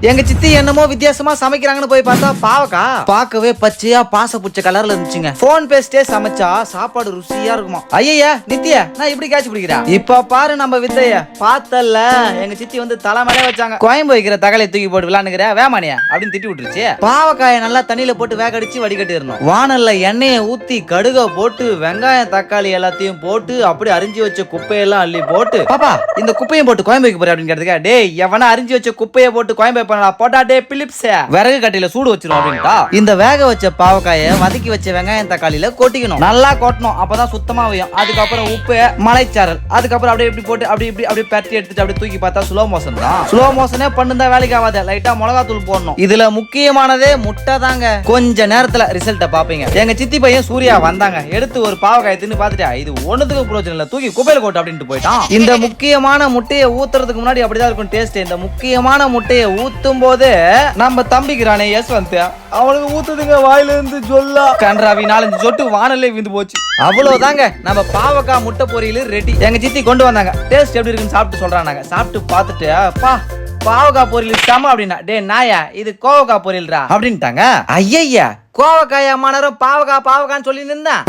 எங்க சித்தி என்னமோ வித்தியாசமா சமைக்கிறாங்கன்னு போய் பார்த்தா பாவக்கா பார்க்கவே பச்சையா பாச புச்ச கலர்ல இருந்துச்சுங்க. போன் பேசிட்டே சமைச்சா சாப்பாடு ருசியா இருக்குமா. ஐயா நித்யா நான் இப்படி காய்ச்சி பிடிக்கிறா. இப்ப பாரு நம்ம வித்தைய பார்த்தல்ல. எங்க சித்தி வந்து தலை மேலே வச்சாங்க. கோயம்பு வைக்கிற தகலை தூக்கி போட்டு விளாண்டுக்கிற வேமானியா அப்படின்னு திட்டி விட்டுருச்சு. பாவக்காயை நல்லா தண்ணியில போட்டு வேக அடிச்சு வடிகட்டி இருந்தோம். வானல்ல எண்ணெயை ஊத்தி கடுக போட்டு வெங்காயம் தக்காளி எல்லாத்தையும் போட்டு அப்படி அரிஞ்சு வச்ச குப்பையெல்லாம் அள்ளி போட்டு பாப்பா இந்த குப்பையும் போட்டு கோயம்பு வைக்க போற அப்படின்னு கேட்டதுக்கா டே எவனா அரிஞ்சு வச்ச குப்பையை போட்டு கோயம்பு வைப்பானா போட்டா டே பிலிப்ஸ் விறகு கட்டையில சூடு வச்சிரும் அப்படின்ட்டா. இந்த வேக வச்ச பாவக்காயை வதக்கி வச்ச வெங்காயம் தக்காளியில கொட்டிக்கணும். நல்லா கொட்டணும் அப்பதான் சுத்தமா வையும். அதுக்கப்புறம் உப்பு மலைச்சாரல் அதுக்கப்புறம் அப்படியே இப்படி போட்டு அப்படி இப்படி அப்படியே பரட்டி எடுத்துட்டு அப்படியே தூக்கி பார்த்தா ஸ்லோ மோஷன் தான். ஸ்லோ மோஷனே பண்ணுதா வேலைக்கு ஆகாது. லைட்டா மிளகா தூள் போடணும். இதுல முக்கியமானதே முட்டை தாங்க. கொஞ்ச நேரத்துல ரிசல்ட்ட பாப்பீங்க. எங்க சித்தி பையன் சூர்யா வந்தாங்க. எடுத்து ஒரு பாவக்காயை தின்னு பார்த்துட்டு இது ஒண்ணுத்துக்கு பிரயோஜனம் இல்ல தூக்கி குப்பையில போட்டு அப்படின்ட்டு போயிட்டான். இந்த முக்கியமான முட்டையை ஊத்துறதுக்கு முன்னாடி அப்படிதான் இருக்கும் டேஸ்ட். இந்த முக்கியமான முட்டையை ஊத்தும் போது நம்ம தம்பிக்கிறானே யஸ்வந்த் அவனுக்கு ஊத்துதுங்க வாயில இருந்து சொல்லா கன்றாவி 4-5 சொட்டு வானல்லே விந்து போச்சு. அவ்வளவுதாங்க நம்ம பாவக்காய் முட்டை பொரியல் ரெடி. எங்க சித்தி கொண்டு வந்தாங்க. டேஸ்ட் எப்படி இருக்குன்னு சாப்பிட்டு சொல்றாங்க. சாப்பிட்டு பார்த்துட்டு அப்பா பாவக்காய் பொரியல் சம அப்படின்னா டே நாயா இது கோவக்காய் பொரியல்ரா அப்படின்ட்டாங்க. ஐயா கோவக்காய் அம்மா நேரம் பாவக்காய் பாவக்கான்னு சொல்லி நின்றேன்.